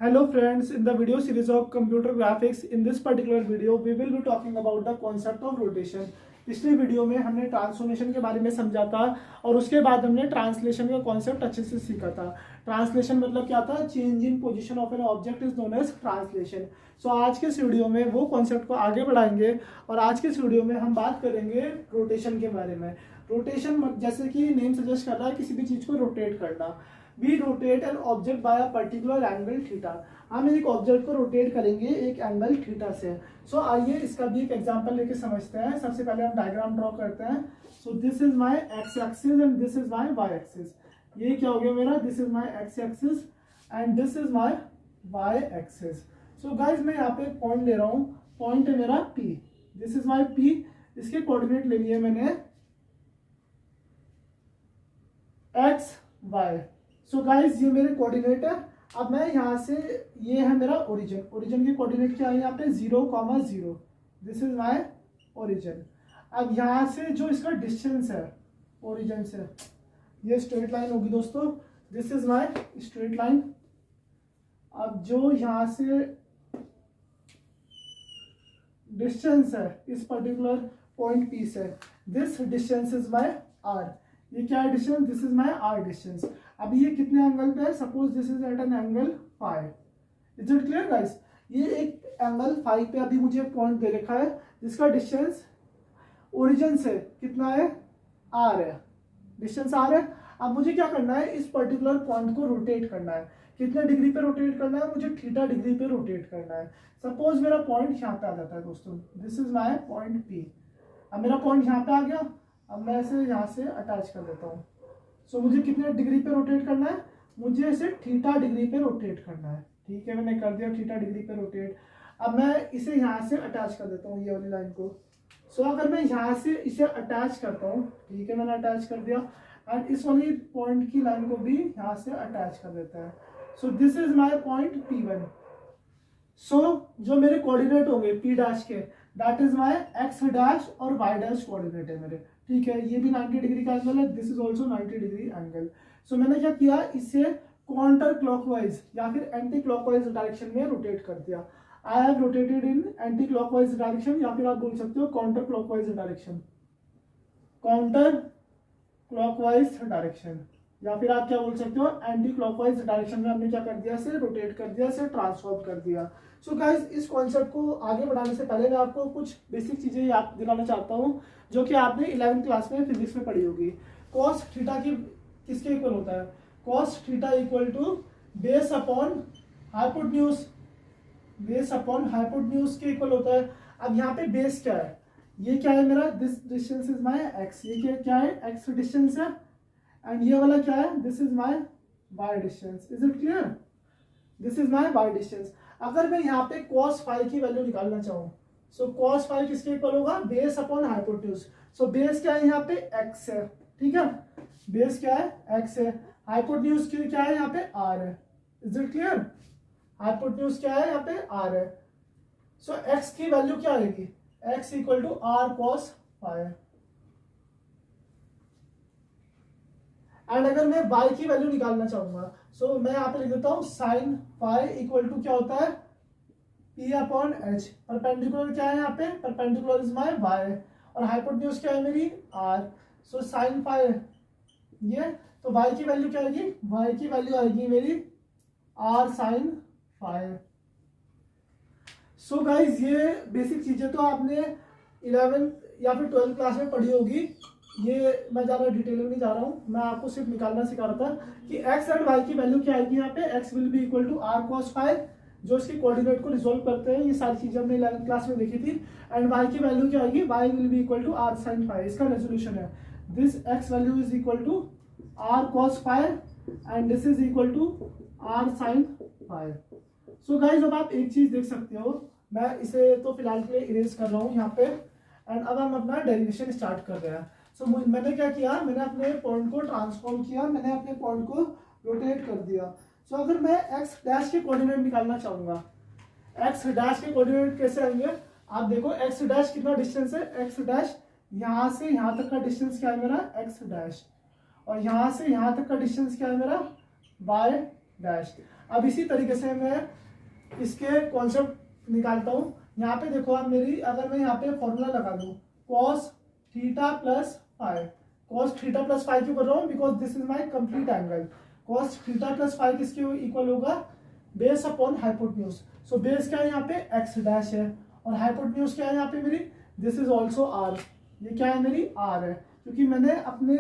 Hello friends, in the video series of computer graphics, in this particular video we will be talking about the concept of rotation. पिछले video में हमने transformation के बारे में समझा था और उसके बाद हमने ट्रांसलेशन का कॉन्सेप्ट अच्छे से सीखा था। ट्रांसलेशन मतलब क्या था? Change in position of an object is known as translation. So आज के इस वीडियो में वो कॉन्सेप्ट को आगे बढ़ाएंगे और आज के इस वीडियो में हम बात करेंगे रोटेशन के बारे में। रोटेशन जैसे कि नेम सजेस्ट कर रहा है, किसी भी चीज को रोटेट करना। We rotate an object by a particular angle theta. हम एक ऑब्जेक्ट को रोटेट करेंगे एक एंगल थीटा से। सो आइए इसका भी एक एग्जांपल लेके समझते हैं। सबसे पहले हम डायग्राम ड्रॉ करते हैं। So this is my X axis and this is my Y axis. ये क्या हो गया मेरा? This is my X axis and this is my Y axis. So guys मैं यहाँ पे एक पॉइंट ले रहा हूँ। पॉइंट है मेरा P। This is my P। इसके कोऑर्डिनेट ले लिए मैंने एक्स वाई। सो गाइज ये मेरे कोऑर्डिनेट है। अब मैं यहाँ से, ये है मेरा ओरिजिन। ओरिजिन के कोऑर्डिनेट क्या है यहाँ पे? 0,0। This is my origin. अब यहाँ से जो इसका डिस्टेंस है ओरिजिन से, ये स्ट्रेट लाइन होगी दोस्तों। This is my straight line. अब जो यहाँ से डिस्टेंस है इस पर्टिकुलर पॉइंट P से, this distance is my R। ये क्या है distance? This is my R distance. अभी ये कितने एंगल पे है? Suppose this is at an angle phi. Is it clear guys? ये एक एंगल फाई पे अभी मुझे पॉइंट दे रखा है जिसका डिस्टेंस ओरिजिन से कितना है? R है। डिस्टेंस R है। अब मुझे क्या करना है? इस पर्टिकुलर पॉइंट को रोटेट करना है। कितने डिग्री पे रोटेट करना है? मुझे थीटा डिग्री पे रोटेट करना है। सपोज मेरा पॉइंट यहाँ पे आ जाता है दोस्तों। This is my point P। अब मेरा पॉइंट यहाँ पे आ गया। अब मैं इसे यहाँ से अटैच कर देता हूँ। सो मुझे कितने डिग्री पे रोटेट करना है? मुझे इसे थीटा डिग्री पे रोटेट करना है। ठीक है, मैंने कर दिया थीटा डिग्री पे रोटेट। अब मैं इसे यहाँ से अटैच कर देता हूँ, ये वाली लाइन को। सो अगर मैं यहाँ से इसे अटैच करता हूँ, ठीक है मैंने अटैच कर दिया, एंड इस वाली पॉइंट की लाइन को भी यहाँ से अटैच कर देता है। So this is my point P1। सो जो मेरे कोऑर्डिनेट होंगे P डैश के, that is my x dash और वाई डैश कोऑर्डिनेट है मेरे। ठीक है, ये भी 90 डिग्री का एंगल है। This is also 90 degree angle. So मैंने क्या किया? इसे काउंटर क्लॉकवाइज या फिर एंटी क्लॉकवाइज डायरेक्शन में रोटेट कर दिया। I have rotated in anti clockwise direction, या फिर आप बोल सकते हो counter clockwise direction. Counter clockwise direction, या फिर आप क्या बोल सकते हो? एंटी क्लॉकवाइज डायरेक्शन में हमने क्या कर दिया? इसे रोटेट कर दिया, इसे ट्रांसफॉर्म कर दिया। सो गाइज इस कॉन्सेप्ट को आगे बढ़ाने से पहले मैं आपको कुछ बेसिक चीजें याद दिलाना चाहता हूँ जो कि आपने 11th क्लास में फिजिक्स में पढ़ी होगी। कॉस थीटा की किसके इक्वल होता है? Cos theta equal to base upon hypotenuse. Base upon hypotenuse के इक्वल होता है। अब यहाँ पे बेस क्या है? ये क्या है मेरा? This distance is my x. ये क्या है? एक्स डिस्टेंस है। एंड ये वाला क्या है? This is my Y distance. Is it clear? This is my Y distance. अगर मैं यहाँ पे cos फाई की वैल्यू निकालना चाहूँ, सो cos फाई किसके इक्वल होगा? Base upon hypotenuse. So base क्या है यहाँ पे? x है। ठीक है, बेस क्या है? x है। हाइपोटेन्यूज क्या है यहाँ पे? r है। Is it clear? हाइपोटेन्यूज क्या है यहाँ पे? r है। सो x की वैल्यू क्या आएगी? x equal to r cos phi. And अगर मैं y की वैल्यू निकालना चाहूंगा, सो मैं यहाँ पे लिख देता हूँ साइन फाई इक्वल टू क्या होता है? P upon H. परपेंडिकुलर क्या है यहाँ पे? परपेंडिकुलर इज माय y और हाइपोटेन्यूज क्या है मेरी? r। सो साइन फाई ये, तो y की वैल्यू क्या आएगी? y की वैल्यू आएगी मेरी r sine phi. So guys ये बेसिक चीजें तो आपने 11th या फिर 12th क्लास में पढ़ी होगी। ये मैं ज़्यादा डिटेल में नहीं जा रहा हूँ, मैं आपको सिर्फ निकालना सिखा रहा था कि x एंड y की वैल्यू क्या आएगी यहाँ पे? x will be equal to r cos phi, जो इसके कोऑर्डिनेट को रिजोल्व करते हैं। ये सारी चीजें हमने 11th क्लास में देखी थी। एंड y की वैल्यू क्या आएगी? y will be equal to r sin phi. इसका रेजोल्यूशन है this x value is equal to r cos phi and this is equal to r sin phi. So guys अब आप एक चीज देख सकते हो, मैं इसे तो फिलहाल के लिए इरेज कर रहा हूँ यहाँ पे, एंड अब हम अपना डेरिवेशन स्टार्ट कर रहे हैं। सो मैंने क्या किया? मैंने अपने पॉइंट को ट्रांसफॉर्म किया, मैंने अपने पॉइंट को रोटेट कर दिया। सो अगर मैं x डैश के कोऑर्डिनेट निकालना चाहूंगा, x डैश के कोऑर्डिनेट कैसे आएंगे? आप देखो x डैश कितना डिस्टेंस है? x डैश यहाँ से यहाँ तक का डिस्टेंस क्या है मेरा? x dash. और यहाँ से यहाँ तक का डिस्टेंस क्या है मेरा? y dash. अब इसी तरीके से मैं इसके कॉन्सेप्ट निकालता हूँ। यहाँ पे देखो आप मेरी, अगर मैं यहाँ पे फॉर्मूला लगा दूँ cos theta plus five, cos theta plus five क्यों कर रहा हूँ, because this is my complete angle. Cos theta plus five किसके इक्वल होगा, base upon hypotenuse. So base क्या है यहाँ पे एक्स डैश है, और हाइपोटेन्यूज क्या है यहाँ पे मेरी, दिस इज ऑल्सो आर। ये क्या है मेरी आर है, क्योंकि मैंने अपने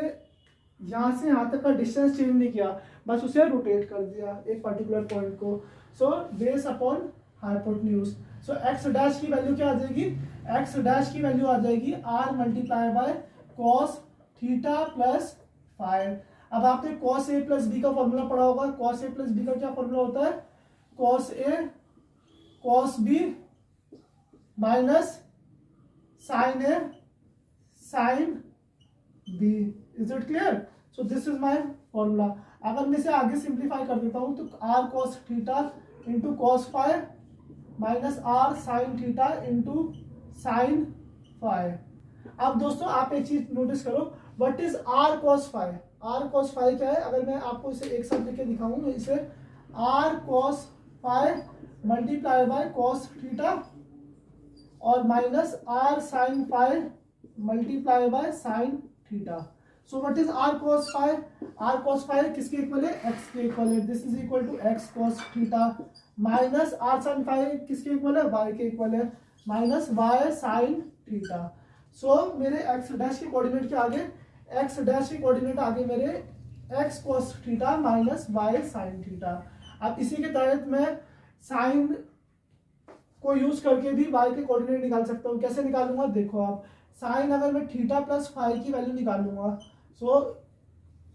यहाँ से यहाँ तक का डिस्टेंस चेंज नहीं किया, बस उसे रोटेट कर दिया एक पर्टिकुलर पॉइंट को। So base upon hypotenuse. So x dash की वैल्यू क्या आ जाएगी, एक्स डैश की वैल्यू आ जाएगी r multiply by cos theta plus five. अब आपने कॉस ए प्लस बी का फॉर्मूला पढ़ा होगा। कॉस ए प्लस बी का क्या फॉर्मूला होता है, cos A cos B minus sine A sine B. Is it clear? So this is my formula. अगर मैं इसे आगे सिंप्लीफाई कर देता हूं तो R cos theta into cos phi minus are sine theta into sine phi. अब दोस्तों आप एक चीज नोटिस करो, what is are cos five. Are cos phi क्या है, अगर मैं आपको इसे एक साथ लिख के दिखाऊं तो इसे r cos five multiply by cos theta और minus are sine five multiply by sine theta. So what is are cos five, are cos five किसके इक्वल है, एक्स के इक्वल है। This is equal to x cos theta minus are sine five किसके equal है, y के equal है, minus Y sine theta. So मेरे x dash के कोऑर्डिनेट के आगे, एक्स डैश के कोऑर्डिनेट आगे मेरे x cos theta minus Y sine theta. अब इसी के तहत मैं साइन को यूज करके भी वाई के कोऑर्डिनेट निकाल सकता हूँ। कैसे निकालूंगा, देखो आप, साइन अगर मैं थीटा प्लस फाइव की वैल्यू निकालूंगा, सो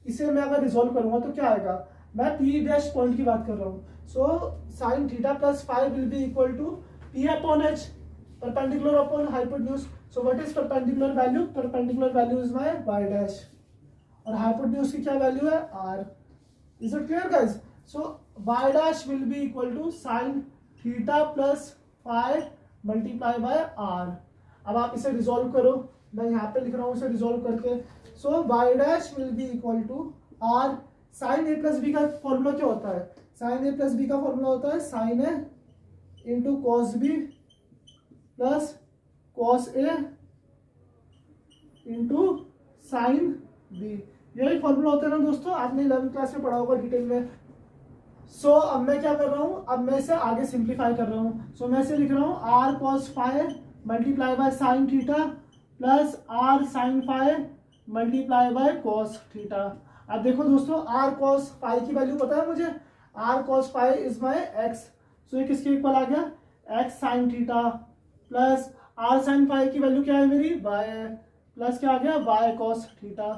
इसे मैं अगर रिजोल्व करूंगा तो क्या आएगा, मैं पी डैश पॉइंट की बात कर रहा हूँ। So sine theta plus phi will be equal to P upon H, perpendicular upon hypotenuse. So what is perpendicular value, perpendicular value is my Y dash, और हाइपोटेन्यूज की क्या वैल्यू है, R. Is it clear guys? So Y dash will be equal to sine theta plus phi multiply by R. अब आप इसे resolve करो, मैं यहाँ पे लिख रहा हूँ इसे रिजोल्व करके। So Y dash will be equal to r, sine a plus b का फॉर्मूला क्या होता है, साइन ए प्लस बी का फॉर्मूला होता है sine a into cos b plus cos a into sine b. यही फॉर्मूला होता है ना दोस्तों, आपने 11th क्लास में पढ़ा होगा डिटेल में। सो अब मैं क्या कर रहा हूँ, अब मैं इसे आगे सिंप्लीफाई कर रहा हूँ। सो मैं इसे लिख रहा हूँ r cos five multiply by sine theta plus r sine five multiply by cos theta. अब देखो दोस्तों, आर कॉस फाइव की वैल्यू पता है मुझे, r cos five is my x. So ये किसके इक्वल आ गया, x sine theta plus r sine five की वैल्यू क्या है मेरी, वाई है, प्लस क्या आ गया, वाई कॉस थीटा।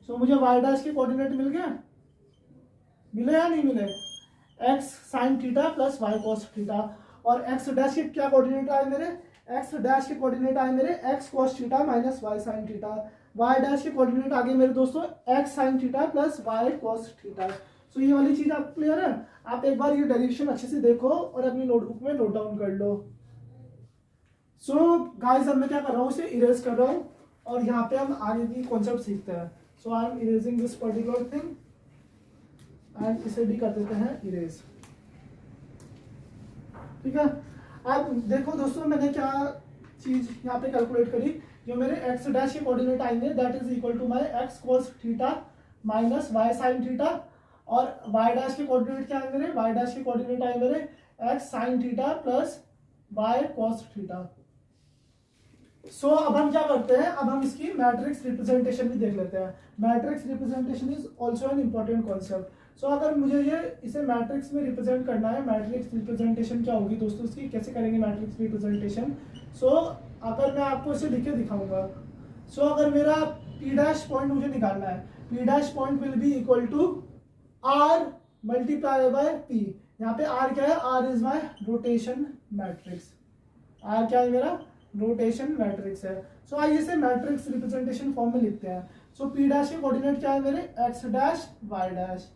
सो मुझे वाई डैश के कोऑर्डिनेट मिल गया, मिले या नहीं मिले, x sine theta plus Y cos theta. और एक्स डैश के क्या कोऑर्डिनेट आए मेरे, एक्स डैश के कोऑर्डिनेट आए मेरे x cos theta minus Y sine theta. Y dash के कोऑर्डिनेट आगे मेरे दोस्तों x sine theta plus Y cos theta. So ये वाली चीज आप क्लियर है? आप एक बार ये डेरिवेशन अच्छे से देखो और अपनी नोटबुक में नोट डाउन कर लो। सो गाइस अब मैं क्या कर रहा हूँ, इसे इरेज कर रहा हूँ और यहाँ पे हम आगे की कॉन्सेप्ट सीखते हैं। So I am erasing this particular thing and इसे भी कर देते हैं इरेज। ठीक है, अब देखो दोस्तों मैंने क्या चीज यहाँ पे कैलकुलेट करी, जो मेरे एक्स डैश के कोऑर्डिनेट आएंगे that is equal to my x cos theta minus Y sine theta, और वाई डैश के कोऑर्डिनेट क्या है मेरे, वाई डैश के कोऑर्डिनेट आए मेरे x sine theta plus Y cos theta. So अब हम क्या करते हैं, अब हम इसकी मैट्रिक्स रिप्रेजेंटेशन भी देख लेते हैं। Matrix representation is also an important concept. So अगर मुझे ये इसे मैट्रिक्स में रिप्रेजेंट करना है, मैट्रिक्स रिप्रेजेंटेशन क्या होगी दोस्तों इसकी, कैसे करेंगे मैट्रिक्स रिप्रेजेंटेशन। सो अगर मैं आपको इसे लिख के दिखाऊंगा, सो अगर मेरा पी डैश पॉइंट मुझे निकालना है, P dash point will be equal to R multiply by P. यहाँ पे आर क्या है, R is my rotation matrix, R क्या है मेरा, रोटेशन मैट्रिक्स है। सो आइए इसे मैट्रिक्स रिप्रेजेंटेशन फॉर्म में लिखते हैं। सो पी डैश के कोऑर्डिनेट क्या है मेरे, एक्स डैश वाई डैश।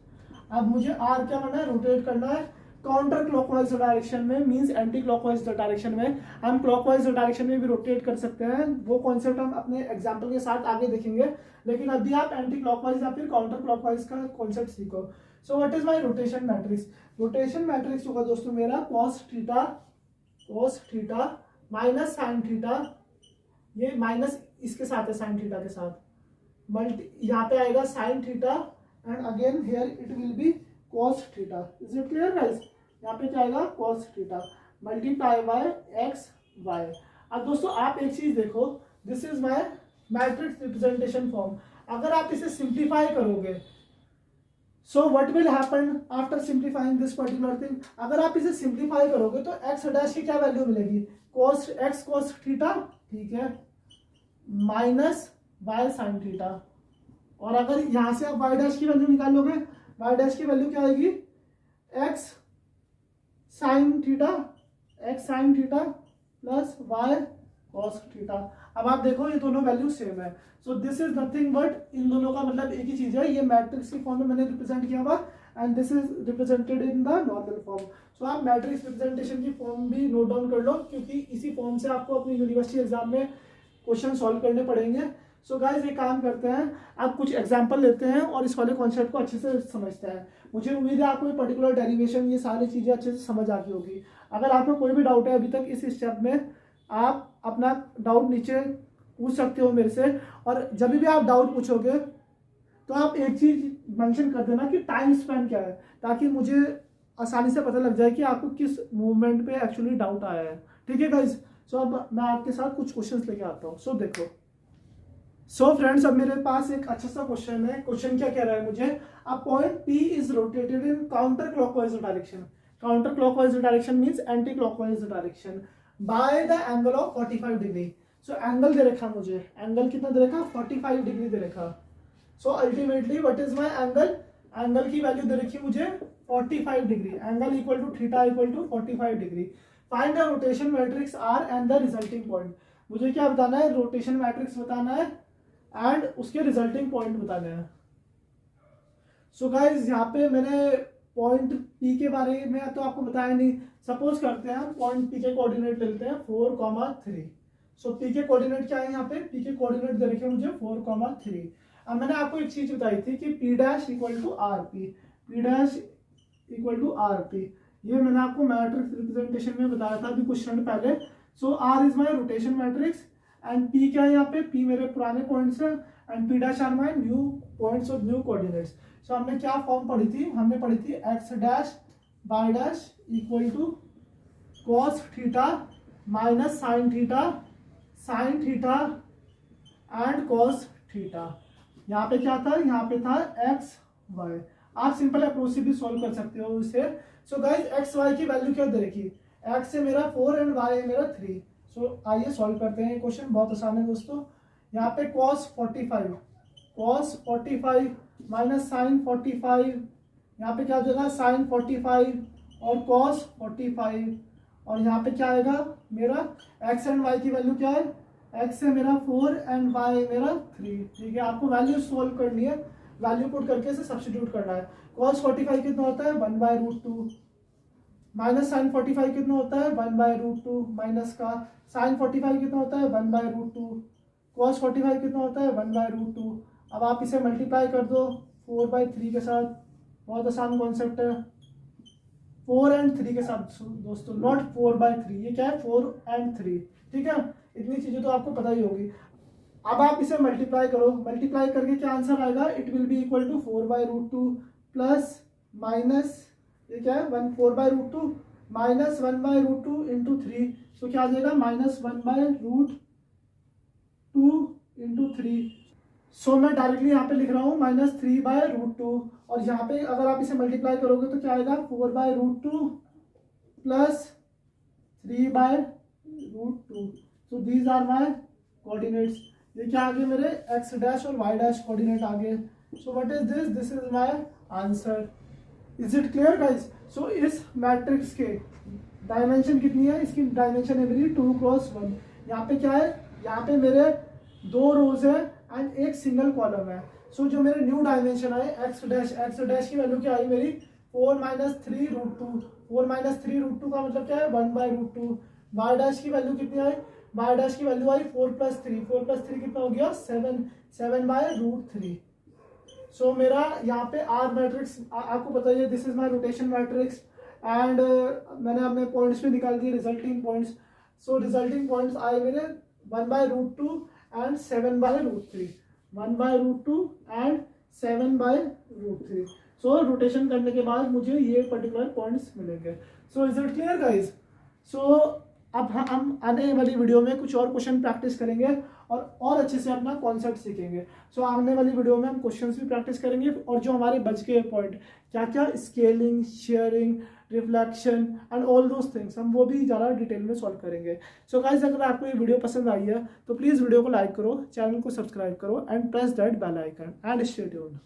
अब मुझे आर क्या करना है, रोटेट करना है काउंटर क्लॉकवाइज डायरेक्शन में, मींस एंटी क्लॉकवाइज डायरेक्शन में। हम क्लॉकवाइज डायरेक्शन में भी रोटेट कर सकते हैं, वो कॉन्सेप्ट हम अपने एग्जांपल के साथ आगे देखेंगे, लेकिन अभी आप एंटी क्लॉकवाइज या फिर काउंटर क्लॉकवाइज का कॉन्सेप्ट सीखो। सो what is my rotation matrix? Rotation matrix होगा दोस्तों मेरा cos theta minus sine theta, ये माइनस इसके साथ है साइन थीटा के साथ, मल्टी यहाँ पे आएगा sine theta and again here it will be cos theta. Is it clear guys? यहाँ पे क्या आएगा cos theta multiply by X Y. अब दोस्तों आप एक चीज देखो, this is my matrix representation form. अगर आप इसे सिंप्लीफाई करोगे, so what will happen after simplifying this particular thing? अगर आप इसे सिंप्लीफाई करोगे तो एक्स डैश की क्या वैल्यू मिलेगी? cos एक्स cos थीटा, ठीक है, माइनस वाई साइन थीटा। और अगर यहां से आप वाई डैश की वैल्यू निकालोगे, वाई डैश की वैल्यू क्या आएगी? X sine theta plus Y cos theta. अब आप देखो ये दोनों वैल्यू सेम है, so this is nothing but इन दोनों का मतलब एक ही चीज है, ये मैट्रिक्स की फॉर्म में मैंने रिप्रेजेंट किया हुआ and this is represented in the normal form. So आप मैट्रिक्स रिप्रेजेंटेशन की फॉर्म भी नोट डाउन कर लो, क्योंकि इसी फॉर्म से आपको अपनी यूनिवर्सिटी एग्जाम में क्वेश्चन सॉल्व करने पड़ेंगे। सो गाइस एक काम करते हैं, आप कुछ एग्जांपल लेते हैं और इस वाले कॉन्सेप्ट को अच्छे से समझते हैं। मुझे उम्मीद है आपको ये पर्टिकुलर डेरिवेशन, ये सारी चीजें अच्छे से समझ आ गई होगी। अगर आपको कोई भी डाउट है अभी तक इस स्टेप में, आप अपना डाउट नीचे पूछ सकते हो मेरे से। और जब भी आप डाउट पूछोगे तो आप एक चीज मेंशन कर देना कि टाइम स्पेन क्या है, ताकि मुझे आसानी से पता लग जाए कि आपको किस मूवमेंट पे एक्चुअली डाउट आया है। ठीक है गाइज? सो अब मैं आपके साथ कुछ क्वेश्चंस लेके आता हूँ। सो देखो, सो फ्रेंड्स अब मेरे पास एक अच्छा सा क्वेश्चन है। क्वेश्चन क्या कह रहा है मुझे? A point P is rotated in counter clockwise direction. Counter clockwise direction means anti clockwise direction by the angle of 45 degree. So angle दे रखा मुझे, एंगल कितना दे रखा? 45 डिग्री दे रखा। So ultimately what is my angle? Angle की value दे रखी मुझे 45 degree. Angle equal to theta equal to 45 degree. Find the rotation matrix R and the resulting point. मुझे क्या बताना है? रोटेशन मैट्रिक्स बताना है एंड उसके रिजल्टिंग पॉइंट बताने हैं। सो गाइज यहाँ पे मैंने पॉइंट P के बारे में तो आपको बताया नहीं। सपोज करते हैं हम पॉइंट P के कोऑर्डिनेट लेते हैं 4,3। सो P के कोऑर्डिनेट क्या है? यहाँ पे P के कोऑर्डिनेट दे रखे मुझे 4,3। अब मैंने आपको एक चीज बताई थी कि P dash equal to R P, P dash equal to R P, ये मैंने आपको मैट्रिक्स रिप्रेजेंटेशन में बताया था अभी कुछ क्षण पहले। सो R is my rotation matrix and P क्या है? यहाँ पे P मेरे पुराने पॉइंट्स है and P dash R my new points और न्यू कोऑर्डिनेट्स। सो हमने क्या फॉर्म पढ़ी थी? हमने पढ़ी थी x dash y dash equal to cos theta minus sine theta and cos theta. यहाँ पे क्या था? यहाँ पे था एक्स वाई। आप सिंपल अप्रोच से भी सॉल्व कर सकते हो इसे। सो गाइस एक्स वाई की वैल्यू क्या दे रखी? एक्स से मेरा 4 एंड वाई है मेरा 3। सो आइए सॉल्व करते हैं। क्वेश्चन बहुत आसान है दोस्तों। यहाँ पे cos 45 माइनस साइन 45, यहाँ पे क्या देगा? साइन 45 और cos 45, और यहाँ पे क्या आएगा मेरा? x एंड y की वैल्यू क्या है? x से मेरा 4 एंड y मेरा 3। ठीक है, आपको वैल्यू सोल्व करनी है, वैल्यू पुट करके इसे सब्स्टिट्यूट करना है। cos 45 कितना होता है? 1/√2 माइनस साइन 45 कितना होता है? 1/√2 माइनस का साइन 45 कितना होता है? 1/√2 cos 45 कितना होता है? 1/√2। अब आप इसे मल्टीप्लाई कर दो 4/3 के साथ। बहुत आसान कॉन्सेप्ट है, 4 एंड 3 के साथ दोस्तों, नॉट 4/3। ये क्या है? 4 एंड 3। ठीक है, इतनी चीजें तो आपको पता ही होगी। अब आप इसे मल्टीप्लाई करो, मल्टीप्लाई करके क्या आंसर आएगा? It will be equal to 4/√2 plus minus ये क्या है? 4/√2 माइनस 1/√2 इंटू 3। तो क्या आ जाएगा? Minus 1/√2 into 3। सो मैं डायरेक्टली यहाँ पे लिख रहा हूँ माइनस 3/√2, और यहाँ पे अगर आप इसे मल्टीप्लाई करोगे तो क्या आएगा? 4/√2 plus 3/√2। So these are my coordinates. ये क्या आ गए मेरे? एक्स डैश और वाई डैश कोऑर्डिनेट आ गए। So what is this? This is my answer. Is it clear guys? So इस मैट्रिक्स के डायमेंशन कितनी है? इसकी डायमेंशन है मेरी 2x1। यहाँ पे क्या है? यहाँ पे मेरे 2 रोज है एंड एक सिंगल कॉलम है। सो जो मेरे न्यू डायमेंशन आए एक्स डैश की वैल्यू क्या आई मेरी? 4 माइनस 3√2। 4 माइनस 3√2 का मतलब क्या है? 1/√2। वाई डैश की वैल्यू कितनी आई? वाई डैश की वैल्यू आई 4 प्लस 3। 4 प्लस 3 कितना हो गया? 7 7/√3। सो मेरा यहाँ पे आर मैट्रिक्स आपको बताइए, this is my rotation matrix and मैंने अपने पॉइंट्स भी निकाल दिए, रिजल्टिंग पॉइंट्स। सो रिजल्टिंग पॉइंट्स आए मेरे 1/√2 एंड 7/√3, 1/√2 एंड 7/√3। सो रोटेशन करने के बाद मुझे ये पर्टिकुलर पॉइंट्स मिलेंगे। So is it clear guys? So अब हम आने वाली वीडियो में कुछ और क्वेश्चन प्रैक्टिस करेंगे और अच्छे से अपना कॉन्सेप्ट सीखेंगे। सो आने वाली वीडियो में हम क्वेश्चंस भी प्रैक्टिस करेंगे और जो हमारे बच गए पॉइंट क्या क्या, scaling, sharing, reflection and all those things, हम वो भी ज़्यादा डिटेल में सॉल्व करेंगे। सो गाइज अगर आपको ये वीडियो पसंद आई है तो प्लीज़ वीडियो को लाइक करो, चैनल को सब्सक्राइब करो and press that bell icon and stay tuned.